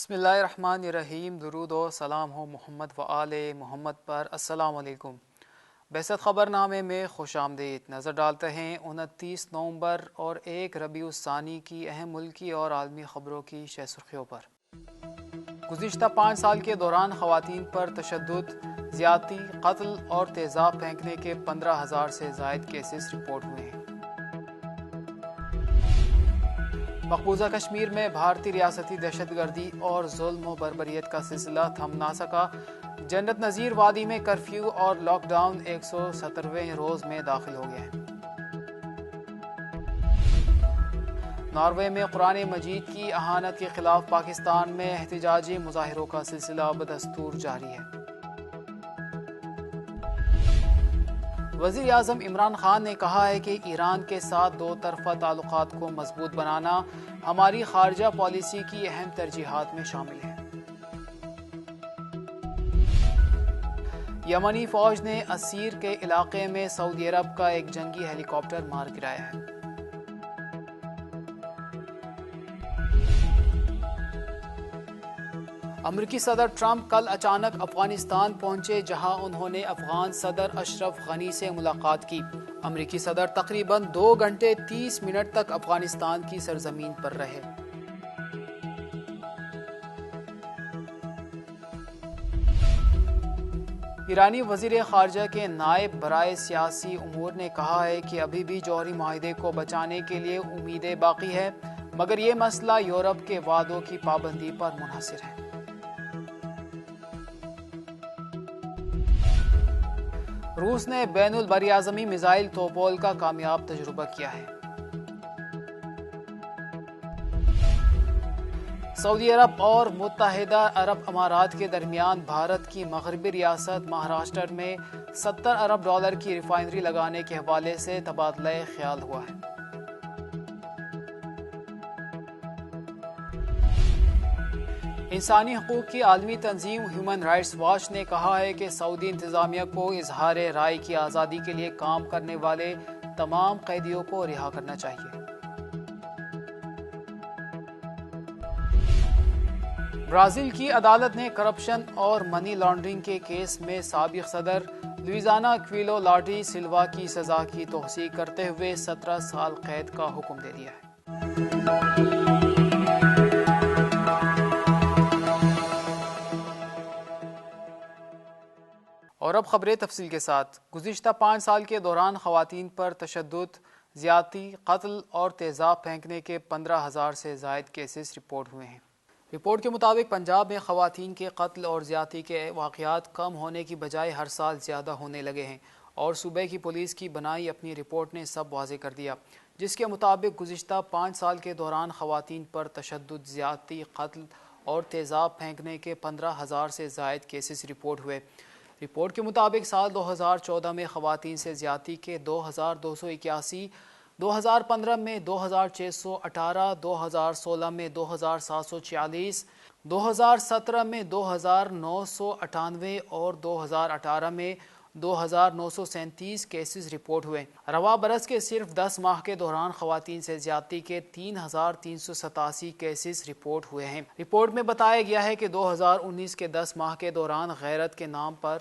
بسم اللہ الرحمن الرحیم۔ درود و سلام ہو محمد و آل محمد پر۔ السلام علیکم۔ بعثت خبر نامے میں خوش آمدید۔ نظر ڈالتے ہیں 29 نومبر اور 1 ربیع الثانی کی اہم ملکی اور عالمی خبروں کی شہ سرخیوں پر۔ گزشتہ 5 سال کے دوران خواتین پر تشدد، زیادتی، قتل اور تیزاب پھینکنے کے 15,000 سے زائد کیسز رپورٹ ہوئے ہیں۔ مقبوضہ کشمیر میں بھارتی ریاستی دہشت گردی اور ظلم و بربریت کا سلسلہ تھم نہ سکا۔ جنت نظیر وادی میں کرفیو اور لاک ڈاؤن 170ویں روز میں داخل ہو گئے ہیں۔ ناروے میں قرآن مجید کی اہانت کے خلاف پاکستان میں احتجاجی مظاہروں کا سلسلہ بدستور جاری ہے۔ وزیر اعظم عمران خان نے کہا ہے کہ ایران کے ساتھ دو طرفہ تعلقات کو مضبوط بنانا ہماری خارجہ پالیسی کی اہم ترجیحات میں شامل ہے۔ یمنی فوج نے عسیر کے علاقے میں سعودی عرب کا ایک جنگی ہیلی کاپٹر مار گرایا ہے۔ امریکی صدر ٹرمپ کل اچانک افغانستان پہنچے، جہاں انہوں نے افغان صدر اشرف غنی سے ملاقات کی۔ امریکی صدر تقریباً 2 گھنٹے 30 منٹ تک افغانستان کی سرزمین پر رہے۔ ایرانی وزیر خارجہ کے نائب برائے سیاسی امور نے کہا ہے کہ ابھی بھی جوہری معاہدے کو بچانے کے لیے امیدیں باقی ہے، مگر یہ مسئلہ یورپ کے وعدوں کی پابندی پر منحصر ہے۔ روس نے بین البراعظمی میزائل توپول کا کامیاب تجربہ کیا ہے۔ سعودی عرب اور متحدہ عرب امارات کے درمیان بھارت کی مغربی ریاست مہاراشٹر میں $70 ارب کی ریفائنری لگانے کے حوالے سے تبادلہ خیال ہوا ہے۔ انسانی حقوق کی عالمی تنظیم ہیومن رائٹس واچ نے کہا ہے کہ سعودی انتظامیہ کو اظہار رائے کی آزادی کے لیے کام کرنے والے تمام قیدیوں کو رہا کرنا چاہیے۔ برازیل کی عدالت نے کرپشن اور منی لانڈرنگ کے کیس میں سابق صدر لوئزانا ایکویلو لاڈی سلوا کی سزا کی توسیع کرتے ہوئے 17 سال قید کا حکم دے دیا ہے۔ اور اب خبریں تفصیل کے ساتھ۔ گزشتہ 5 سال کے دوران خواتین پر تشدد، زیادتی، قتل اور تیزاب پھینکنے کے 15,000 سے زائد کیسز رپورٹ ہوئے ہیں۔ رپورٹ کے مطابق پنجاب میں خواتین کے قتل اور زیادتی کے واقعات کم ہونے کی بجائے ہر سال زیادہ ہونے لگے ہیں، اور صوبے کی پولیس کی بنائی اپنی رپورٹ نے سب واضح کر دیا، جس کے مطابق گزشتہ 5 سال کے دوران خواتین پر تشدد، زیادتی، قتل اور تیزاب پھینکنے کے 15,000 سے زائد کیسز رپورٹ ہوئے۔ رپورٹ کے مطابق سال 2014 میں خواتین سے زیادتی کے 2,281، 2015 میں 2,618، 2016 میں 2,746، 2017 میں 2,998 اور 2018 میں 2,937 کیسز رپورٹ ہوئے۔ رواں برس کے صرف 10 ماہ کے دوران خواتین سے زیادتی کے 3,387 کیسز رپورٹ ہوئے ہیں۔ رپورٹ میں بتایا گیا ہے کہ 2019 کے 10 ماہ کے دوران غیرت کے نام پر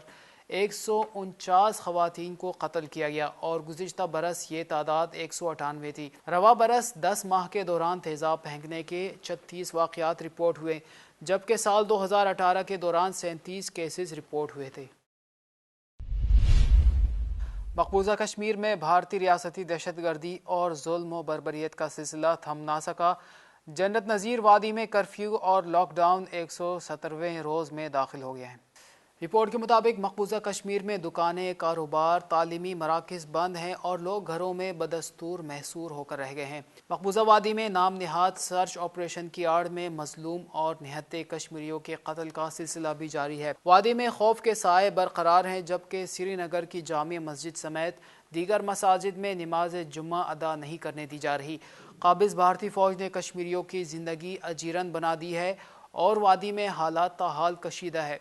149 خواتین کو قتل کیا گیا، اور گزشتہ برس یہ تعداد 198 تھی۔ رواں برس 10 ماہ کے دوران تیزاب پھینکنے کے 36 واقعات رپورٹ ہوئے، جبکہ سال 2018 کے دوران 37 کیسز رپورٹ ہوئے تھے۔ مقبوضہ کشمیر میں بھارتی ریاستی دہشت گردی اور ظلم و بربریت کا سلسلہ تھم نہ سکا۔ جنت نظیر وادی میں کرفیو اور لاک ڈاؤن 170ویں روز میں داخل ہو گیا ہے۔ رپورٹ کے مطابق مقبوضہ کشمیر میں دکانیں، کاروبار، تعلیمی مراکز بند ہیں اور لوگ گھروں میں بدستور محصور ہو کر رہ گئے ہیں۔ مقبوضہ وادی میں نام نہاد سرچ آپریشن کی آڑ میں مظلوم اور نہتے کشمیریوں کے قتل کا سلسلہ بھی جاری ہے۔ وادی میں خوف کے سائے برقرار ہیں، جبکہ سری نگر کی جامع مسجد سمیت دیگر مساجد میں نماز جمعہ ادا نہیں کرنے دی جا رہی۔ قابض بھارتی فوج نے کشمیریوں کی زندگی اجیرن بنا دی ہے اور وادی میں حالات تاحال کشیدہ ہے۔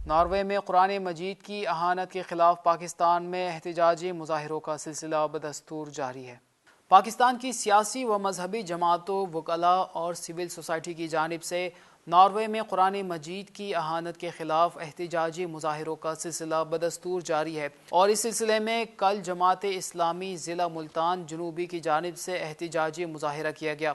ناروے میں قرآن مجید کی اہانت کے خلاف پاکستان میں احتجاجی مظاہروں کا سلسلہ بدستور جاری ہے۔ پاکستان کی سیاسی و مذہبی جماعتوں، وکلاء اور سول سوسائٹی کی جانب سے ناروے میں قرآن مجید کی اہانت کے خلاف احتجاجی مظاہروں کا سلسلہ بدستور جاری ہے، اور اس سلسلے میں کل جماعت اسلامی ضلع ملتان جنوبی کی جانب سے احتجاجی مظاہرہ کیا گیا۔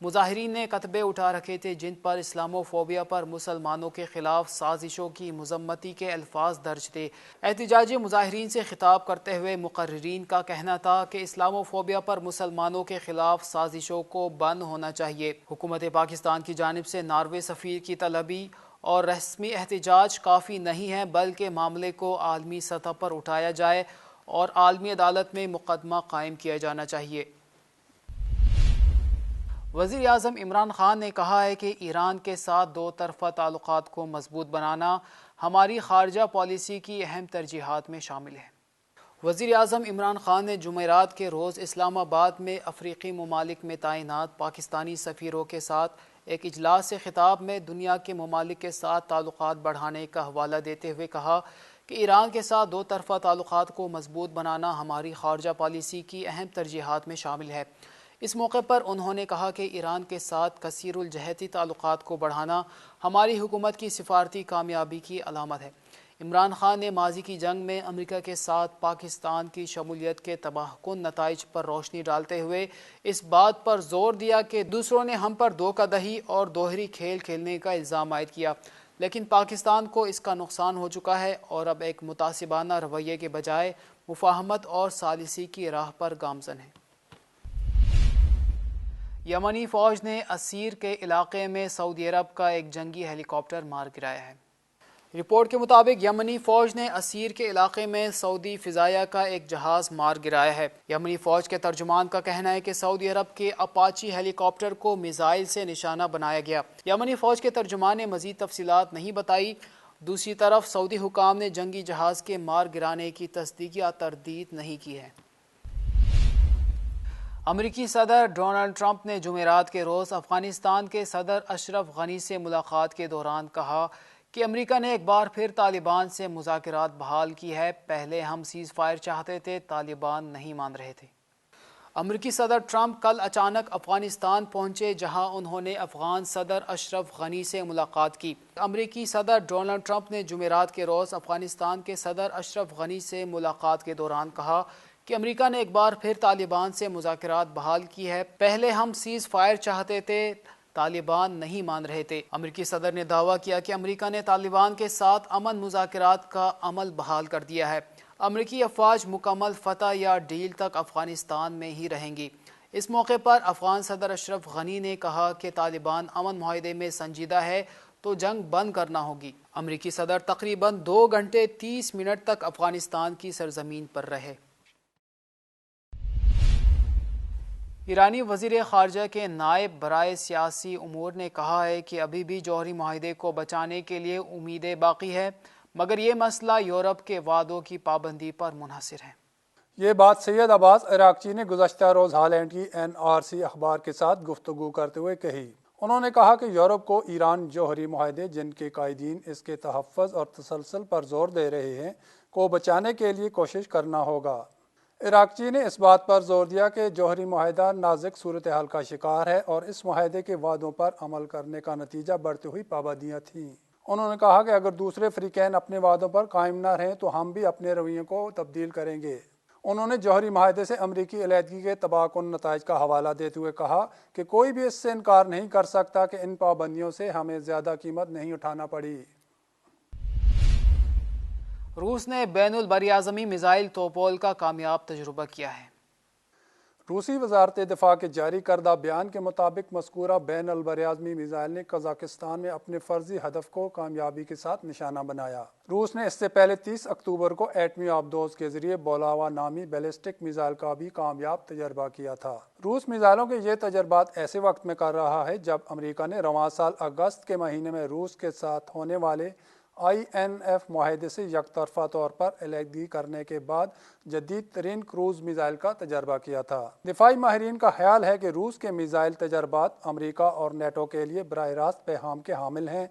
مظاہرین نے کتبے اٹھا رکھے تھے جن پر اسلامو فوبیا پر مسلمانوں کے خلاف سازشوں کی مذمتی کے الفاظ درج تھے۔ احتجاجی مظاہرین سے خطاب کرتے ہوئے مقررین کا کہنا تھا کہ اسلامو فوبیا پر مسلمانوں کے خلاف سازشوں کو بند ہونا چاہیے۔ حکومت پاکستان کی جانب سے ناروے سفیر کی طلبی اور رسمی احتجاج کافی نہیں ہے، بلکہ معاملے کو عالمی سطح پر اٹھایا جائے اور عالمی عدالت میں مقدمہ قائم کیا جانا چاہیے۔ وزیر اعظم عمران خان نے کہا ہے کہ ایران کے ساتھ دو طرفہ تعلقات کو مضبوط بنانا ہماری خارجہ پالیسی کی اہم ترجیحات میں شامل ہے۔ وزیر اعظم عمران خان نے جمعرات کے روز اسلام آباد میں افریقی ممالک میں تعینات پاکستانی سفیروں کے ساتھ ایک اجلاس سے خطاب میں دنیا کے ممالک کے ساتھ تعلقات بڑھانے کا حوالہ دیتے ہوئے کہا کہ ایران کے ساتھ دو طرفہ تعلقات کو مضبوط بنانا ہماری خارجہ پالیسی کی اہم ترجیحات میں شامل ہے۔ اس موقع پر انہوں نے کہا کہ ایران کے ساتھ کثیر الجہتی تعلقات کو بڑھانا ہماری حکومت کی سفارتی کامیابی کی علامت ہے۔ عمران خان نے ماضی کی جنگ میں امریکہ کے ساتھ پاکستان کی شمولیت کے تباہ کن نتائج پر روشنی ڈالتے ہوئے اس بات پر زور دیا کہ دوسروں نے ہم پر دھوکہ دہی اور دوہری کھیل کھیلنے کا الزام عائد کیا، لیکن پاکستان کو اس کا نقصان ہو چکا ہے اور اب ایک متعصبانہ رویے کے بجائے مفاہمت اور ثالثی کی راہ پر گامزن ہے۔ یمنی فوج نے اسیر کے علاقے میں سعودی عرب کا ایک جنگی ہیلی کاپٹر مار گرایا ہے۔ رپورٹ کے مطابق یمنی فوج نے اسیر کے علاقے میں سعودی فضائیہ کا ایک جہاز مار گرایا ہے۔ یمنی فوج کے ترجمان کا کہنا ہے کہ سعودی عرب کے اپاچی ہیلی کاپٹر کو میزائل سے نشانہ بنایا گیا۔ یمنی فوج کے ترجمان نے مزید تفصیلات نہیں بتائی۔ دوسری طرف سعودی حکام نے جنگی جہاز کے مار گرانے کی تصدیق یا تردید نہیں کی ہے۔ امریکی صدر ڈونلڈ ٹرمپ نے جمعرات کے روز افغانستان کے صدر اشرف غنی سے ملاقات کے دوران کہا کہ امریکہ نے ایک بار پھر طالبان سے مذاکرات بحال کی ہے۔ پہلے ہم سیز فائر چاہتے تھے، طالبان نہیں مان رہے تھے۔ امریکی صدر ٹرمپ کل اچانک افغانستان پہنچے، جہاں انہوں نے افغان صدر اشرف غنی سے ملاقات کی۔ امریکی صدر ڈونلڈ ٹرمپ نے جمعرات کے روز افغانستان کے صدر اشرف غنی سے ملاقات کے دوران کہا کہ امریکہ نے ایک بار پھر طالبان سے مذاکرات بحال کی ہے۔ پہلے ہم سیز فائر چاہتے تھے، طالبان نہیں مان رہے تھے۔ امریکی صدر نے دعویٰ کیا کہ امریکہ نے طالبان کے ساتھ امن مذاکرات کا عمل بحال کر دیا ہے۔ امریکی افواج مکمل فتح یا ڈیل تک افغانستان میں ہی رہیں گی۔ اس موقع پر افغان صدر اشرف غنی نے کہا کہ طالبان امن معاہدے میں سنجیدہ ہے تو جنگ بند کرنا ہوگی۔ امریکی صدر تقریباً 2 گھنٹے 30 منٹ تک افغانستان کی سرزمین پر رہے۔ ایرانی وزیر خارجہ کے نائب برائے سیاسی امور نے کہا ہے کہ ابھی بھی جوہری معاہدے کو بچانے کے لیے امیدیں باقی ہے، مگر یہ مسئلہ یورپ کے وعدوں کی پابندی پر منحصر ہے۔ یہ بات سید عباس عراقچی نے گزشتہ روز ہالینڈ کی NRC اخبار کے ساتھ گفتگو کرتے ہوئے کہی۔ انہوں نے کہا کہ یورپ کو ایران جوہری معاہدے، جن کے قائدین اس کے تحفظ اور تسلسل پر زور دے رہے ہیں، کو بچانے کے لیے کوشش کرنا ہوگا۔ عراقچی نے اس بات پر زور دیا کہ جوہری معاہدہ نازک صورتحال کا شکار ہے اور اس معاہدے کے وعدوں پر عمل کرنے کا نتیجہ بڑھتی ہوئی پابندیاں تھیں۔ انہوں نے کہا کہ اگر دوسرے فریقین اپنے وعدوں پر قائم نہ رہیں تو ہم بھی اپنے رویے کو تبدیل کریں گے۔ انہوں نے جوہری معاہدے سے امریکی علیحدگی کے تباہ کن نتائج کا حوالہ دیتے ہوئے کہا کہ کوئی بھی اس سے انکار نہیں کر سکتا کہ ان پابندیوں سے ہمیں زیادہ قیمت نہیں اٹھانا پڑی۔ روس نے بین البراعظمی میزائل توپول کا کامیاب تجربہ کیا ہے۔ روسی وزارت دفاع کے جاری کردہ بیان کے مطابق مذکورہ بین البراعظمی میزائل نے قزاقستان میں اپنے فرضی ہدف کو کامیابی کے ساتھ نشانہ بنایا۔ روس نے اس سے پہلے 30 اکتوبر کو ایٹمی آبدوز کے ذریعے بولاوا نامی بیلسٹک میزائل کا بھی کامیاب تجربہ کیا تھا۔ روس میزائلوں کے یہ تجربات ایسے وقت میں کر رہا ہے جب امریکہ نے رواں سال اگست کے مہینے میں روس کے ساتھ ہونے والے INF معاہدے سے یک طرفہ طور پر علیحدگی کرنے کے بعد جدید ترین کروز میزائل کا تجربہ کیا تھا۔ دفاعی ماہرین کا خیال ہے کہ روس کے میزائل تجربات امریکہ اور نیٹو کے لیے براہ راست پیغام کے حامل ہیں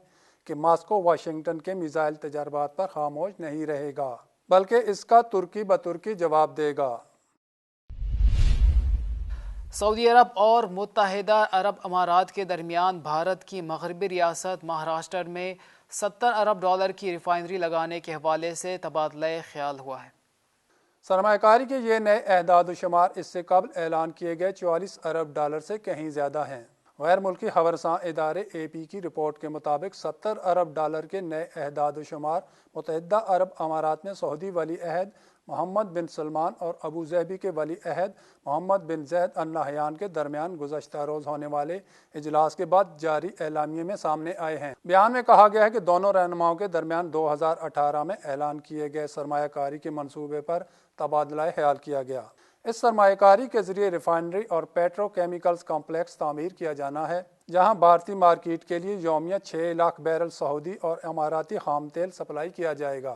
کہ ماسکو واشنگٹن کے میزائل تجربات پر خاموش نہیں رہے گا، بلکہ اس کا ترکی بترکی جواب دے گا۔ سعودی عرب اور متحدہ عرب امارات کے درمیان بھارت کی مغربی ریاست مہاراشٹر میں $70 ارب کی ریفائنری لگانے کے حوالے سے تبادلہ خیال ہوا ہے۔ سرمایہ کاری کے یہ نئے اعداد و شمار اس سے قبل اعلان کیے گئے $44 ارب سے کہیں زیادہ ہیں۔ غیر ملکی خبرساں ادارے اے پی کی رپورٹ کے مطابق $70 ارب کے نئے اعداد و شمار متحدہ عرب امارات میں سعودی ولی عہد محمد بن سلمان اور ابو ظبی کے ولی عہد محمد بن زید ال نہیان کے درمیان گزشتہ روز ہونے والے اجلاس کے بعد جاری اعلامیے میں سامنے آئے ہیں۔ بیان میں کہا گیا ہے کہ دونوں رہنماؤں کے درمیان 2018 میں اعلان کیے گئے سرمایہ کاری کے منصوبے پر تبادلہ خیال کیا گیا۔ اس سرمایہ کاری کے ذریعے ریفائنری اور پیٹرو کیمیکلز کمپلیکس تعمیر کیا جانا ہے، جہاں بھارتی مارکیٹ کے لیے یومیہ 6 لاکھ بیرل سعودی اور اماراتی خام تیل سپلائی کیا جائے گا۔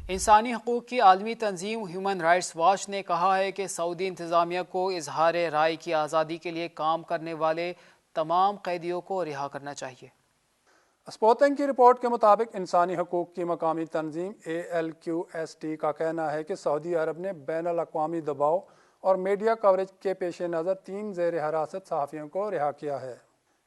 انسانی حقوق کی عالمی تنظیم ہیومن رائٹس واچ نے کہا ہے کہ سعودی انتظامیہ کو اظہار رائے کی آزادی کے لیے کام کرنے والے تمام قیدیوں کو رہا کرنا چاہیے۔ اسپوتنگ کی رپورٹ کے مطابق انسانی حقوق کی مقامی تنظیم ALQST کا کہنا ہے کہ سعودی عرب نے بین الاقوامی دباؤ اور میڈیا کوریج کے پیش نظر 3 زیر حراست صحافیوں کو رہا کیا ہے۔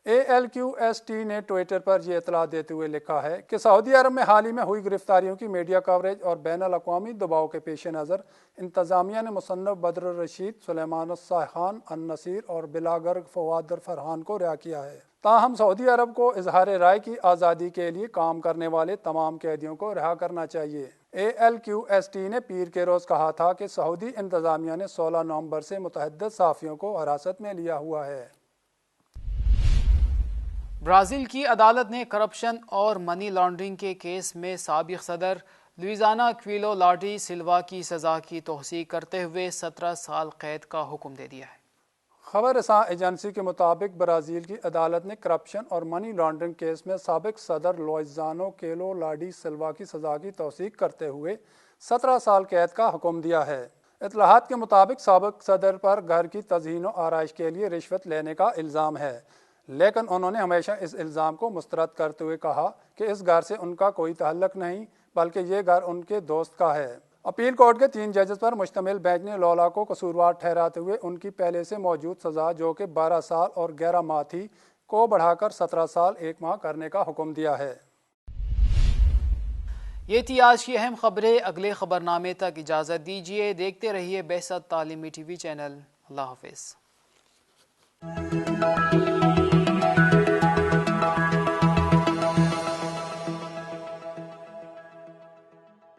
ALQST نے ٹویٹر پر یہ اطلاع دیتے ہوئے لکھا ہے کہ سعودی عرب میں حال ہی میں ہوئی گرفتاریوں کی میڈیا کوریج اور بین الاقوامی دباؤ کے پیش نظر انتظامیہ نے مصنف بدر الرشید، سلیمان الصحان النصیر اور بلاگر فواد فرحان کو رہا کیا ہے۔ تاہم سعودی عرب کو اظہار رائے کی آزادی کے لیے کام کرنے والے تمام قیدیوں کو رہا کرنا چاہیے۔ ALQST نے پیر کے روز کہا تھا کہ سعودی انتظامیہ نے 16 نومبر سے متعدد صحافیوں کو حراست میں لیا ہوا ہے۔ برازیل کی عدالت نے کرپشن اور منی لانڈرنگ کے کیس میں سابق صدر لوئزانا کیویلو لاڈی سلوا کی سزا کی توثیق کرتے ہوئے 17 سال قید کا حکم دے دیا ہے۔ خبر رساں ایجنسی کے مطابق برازیل کی عدالت نے کرپشن اور منی لانڈرنگ کیس میں سابق صدر لوئزانو کیلو لاڈی سلوا کی سزا کی توثیق کرتے ہوئے 17 سال قید کا حکم دیا ہے۔ اطلاعات کے مطابق سابق صدر پر گھر کی تزئین و آرائش کے لیے رشوت لینے کا الزام ہے، لیکن انہوں نے ہمیشہ اس الزام کو مسترد کرتے ہوئے کہا کہ اس گھر سے ان کا کوئی تعلق نہیں بلکہ یہ گھر ان کے دوست کا ہے۔ اپیل کورٹ کے 3 ججز پر مشتمل بینچ نے لولا کو قصوروار ٹھہراتے ہوئے ان کی پہلے سے موجود سزا جو کہ 12 سال اور 11 ماہ تھی کو بڑھا کر 17 سال 1 ماہ کرنے کا حکم دیا ہے۔ یہ تھی آج کی اہم خبریں۔ اگلے خبرنامے تک اجازت دیجیے۔ دیکھتے رہیے بہست تعلیمی ٹی وی چینل۔ اللہ حافظ۔